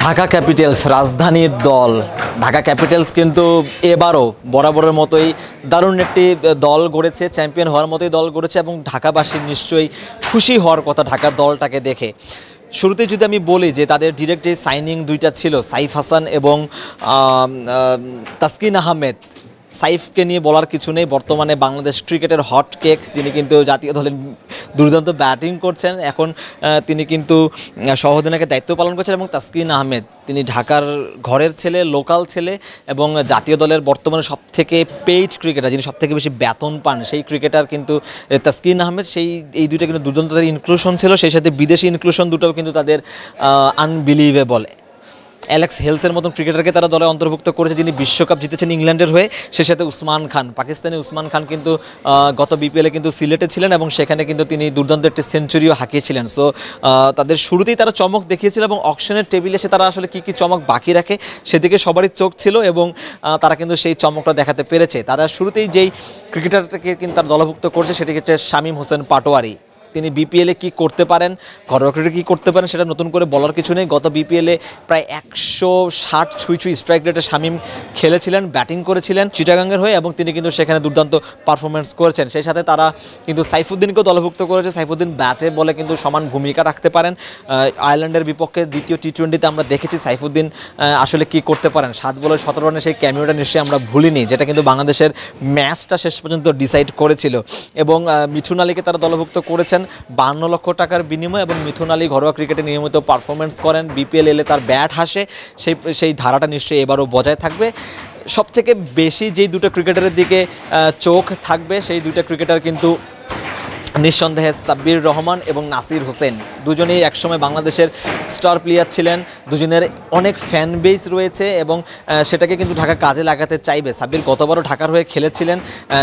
Dhaka Capitals রাজধানীর দল Dhaka Capitals কিন্তু এবারও বরাবরের মতোই দারুণ একটি দল গড়েছে, চ্যাম্পিয়ন হওয়ার মতোই দল গড়েছে এবং ঢাকাবাসী নিশ্চয়ই খুশি হওয়ার কথা ঢাকার দলটাকে দেখে। শুরুতে যদি আমি বলি যে তাদের ডিরেক্ট যে সাইনিং দুইটা ছিল, সাইফ হাসান এবং তাসকিন আহমেদ। সাইফকে নিয়ে বলার কিছু নেই, বর্তমানে বাংলাদেশ ক্রিকেটের হট কেক, যিনি কিন্তু জাতীয় দলের দুর্দান্ত ব্যাটিং করছেন। এখন তিনি কিন্তু সহ-অধিনায়কের দায়িত্ব পালন করছেন এবং তাসকিন আহমেদ তিনি ঢাকার ঘরের ছেলে, লোকাল ছেলে এবং জাতীয় দলের বর্তমানে সবথেকে পেইড ক্রিকেটার, যিনি সবথেকে বেশি বেতন পান সেই ক্রিকেটার কিন্তু তাসকিন আহমেদ। এই দুইটা কিন্তু দুর্দান্ত তাদের ইনক্লুশন ছিল, সেই সাথে বিদেশি ইনক্লুশন দুটোও কিন্তু তাদের আনবিলিভেবল। অ্যালেক্স হেলসের মতন ক্রিকেটারকে তারা দলে অন্তর্ভুক্ত করেছে, যিনি বিশ্বকাপ জিতেছেন ইংল্যান্ডের হয়ে। সেই সাথে উসমান খান, পাকিস্তানি উসমান খান কিন্তু গত বিপিএলে কিন্তু সিলেটে ছিলেন এবং সেখানে কিন্তু তিনি দুর্দান্ত একটি সেঞ্চুরিও হাঁকিয়েছিলেন। সো তাদের শুরুতেই তারা চমক দেখিয়েছিল এবং অকশনের টেবিলে এসে তারা আসলে কী কী চমক বাকি রাখে সেদিকে সবারই চোখ ছিল এবং তারা কিন্তু সেই চমকটা দেখাতে পেরেছে। তারা শুরুতেই যেই ক্রিকেটারকে কিন্তু তারা দলভুক্ত করছে সেটি হচ্ছে শামীম হোসেন পাটোয়ারি। তিনি বিপিএলে কী করতে পারেন, ঘরোয়া ক্রিকেটে কী করতে পারেন সেটা নতুন করে বলার কিছু নেই। গত বিপিএলে প্রায় 160 ছুঁই স্ট্রাইক রেটে শামীম খেলেছিলেন, ব্যাটিং করেছিলেন চিটাগাংয়ের হয়ে এবং তিনি কিন্তু সেখানে দুর্দান্ত পারফরমেন্স করেছেন। সেই সাথে তারা কিন্তু সাইফুদ্দিনকেও দলভুক্ত করেছে। সাইফুদ্দিন ব্যাটে বলে কিন্তু সমান ভূমিকা রাখতে পারেন। আয়ারল্যান্ডের বিপক্ষে দ্বিতীয় টি-20তে আমরা দেখেছি সাইফুদ্দিন আসলে কী করতে পারেন। 7 বলে 17 রানের সেই ক্যামিওটা নিশ্চয়ই আমরা ভুলিনি, যেটা কিন্তু বাংলাদেশের ম্যাচটা শেষ পর্যন্ত ডিসাইড করেছিল। এবং মিঠুন আলীকে তারা দলভুক্ত করেছেন 52 লক্ষ টাকার বিনিময়ে এবং মিথুন আলী ঘরোয়া ক্রিকেটে নিয়মিত পারফরমেন্স করেন, বিপিএল এলে তার ব্যাট হাসে, সেই ধারাটা নিশ্চয়ই এবারও বজায় থাকবে। সবথেকে বেশি যেই দুটো ক্রিকেটারের দিকে চোখ থাকবে সেই দুটো ক্রিকেটার কিন্তু নিঃসন্দেহে সাব্বির রহমান এবং নাসির হোসেন। দুজনেই একসময় বাংলাদেশের স্টার প্লেয়ার ছিলেন, দুজনের অনেক ফ্যান বেস রয়েছে এবং সেটাকে কিন্তু ঢাকা কাজে লাগাতে চাইবে। সাব্বির গতবারও ঢাকার হয়ে খেলেছিলেন,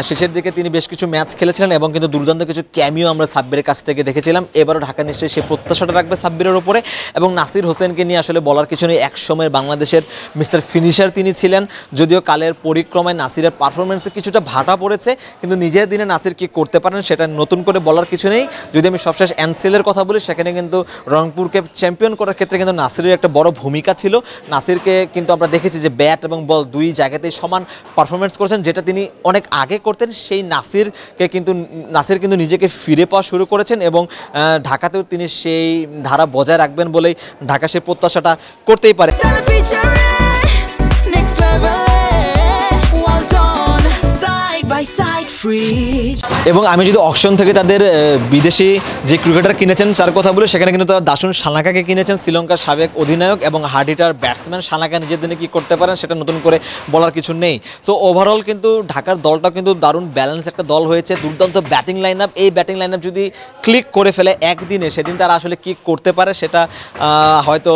শেষের দিকে তিনি বেশ কিছু ম্যাচ খেলেছিলেন এবং কিন্তু দুর্দান্ত কিছু ক্যামিও আমরা সাব্বিরের কাছ থেকে দেখেছিলাম। এবারও ঢাকা নিশ্চয়ই সেই প্রত্যাশাটা রাখবে সাব্বিরের ওপরে। এবং নাসির হোসেনকে নিয়ে আসলে বলার কিছু নেই, একসময় বাংলাদেশের মিস্টার ফিনিশার তিনি ছিলেন। যদিও কালের পরিক্রমায় নাসিরের পারফরমেন্সে কিছুটা ভাটা পড়েছে, কিন্তু নিজের দিনে নাসির কী করতে পারেন সেটা নতুন করে বলার কিছু নেই। যদি আমি সবশেষ এনসিএলের কথা বলি, সেখানে কিন্তু রংপুরকে চ্যাম্পিয়ন করার ক্ষেত্রে কিন্তু নাসিরের একটা বড় ভূমিকা ছিল। নাসিরকে কিন্তু আমরা দেখেছি যে ব্যাট এবং বল দুই জায়গাতেই সমান পারফরমেন্স করেছেন, যেটা তিনি অনেক আগে করতেন। সেই নাসির কিন্তু নিজেকে ফিরে পাওয়া শুরু করেছেন এবং ঢাকাতেও তিনি সেই ধারা বজায় রাখবেন বলেই ঢাকা সেই প্রত্যাশাটা করতেই পারে। এবং আমি যদি অকশন থেকে তাদের বিদেশি যে ক্রিকেটার কিনেছেন তার কথা বলি, সেখানে কিন্তু তারা দাসুন সানাকাকে কিনেছেন, শ্রীলঙ্কার সাবেক অধিনায়ক এবং হার্ডিটার ব্যাটসম্যান। সানাকা নিজের দিনে কী করতে পারেন সেটা নতুন করে বলার কিছু নেই। সো ওভারঅল কিন্তু ঢাকার দলটা কিন্তু দারুণ ব্যালেন্স একটা দল হয়েছে, দুর্দান্ত ব্যাটিং লাইন আপ। এই ব্যাটিং লাইন আপ যদি ক্লিক করে ফেলে একদিনে, সেদিন তারা আসলে কী করতে পারে সেটা হয়তো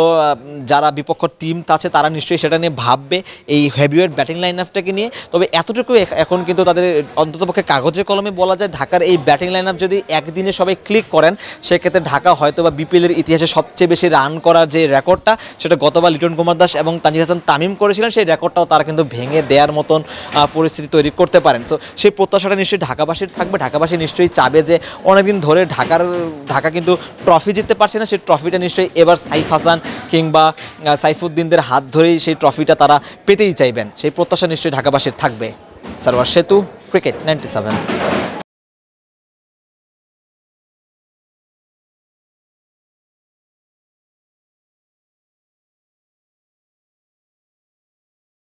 যারা বিপক্ষ টিম আছে তারা নিশ্চয়ই সেটা নিয়ে ভাববে, এই হেভিওয়েট ব্যাটিং লাইন আপটাকে নিয়ে। তবে এতটুকু এখন কিন্তু তাদের অন্ততপক্ষে কাগজে কলমে বলা যায়, ঢাকার এই ব্যাটিং লাইন আপ যদি একদিনে সবাই ক্লিক করেন সেক্ষেত্রে ঢাকা হয়তো বা বিপিএলের ইতিহাসে সবচেয়ে বেশি রান করার যে রেকর্ডটা, সেটা গতবার লিটন কুমার দাস এবং তানজিদ হাসান তামিম করেছিলেন, সেই রেকর্ডটাও তারা কিন্তু ভেঙে দেওয়ার মতন পরিস্থিতি তৈরি করতে পারেন। সো সেই প্রত্যাশাটা নিশ্চয়ই ঢাকাবাসীর থাকবে। ঢাকাবাসী নিশ্চয়ই চাবে যে অনেকদিন ধরে ঢাকা কিন্তু ট্রফি জিততে পারছে না, সেই ট্রফিটা নিশ্চয়ই এবার সাইফ হাসান কিংবা সাইফুদ্দিনদের হাত ধরেই সেই ট্রফিটা তারা পেতেই চাইবেন। সেই প্রত্যাশা নিশ্চয়ই ঢাকাবাসীর থাকবে। সারওয়ার সেতু, ক্রিকেট 97।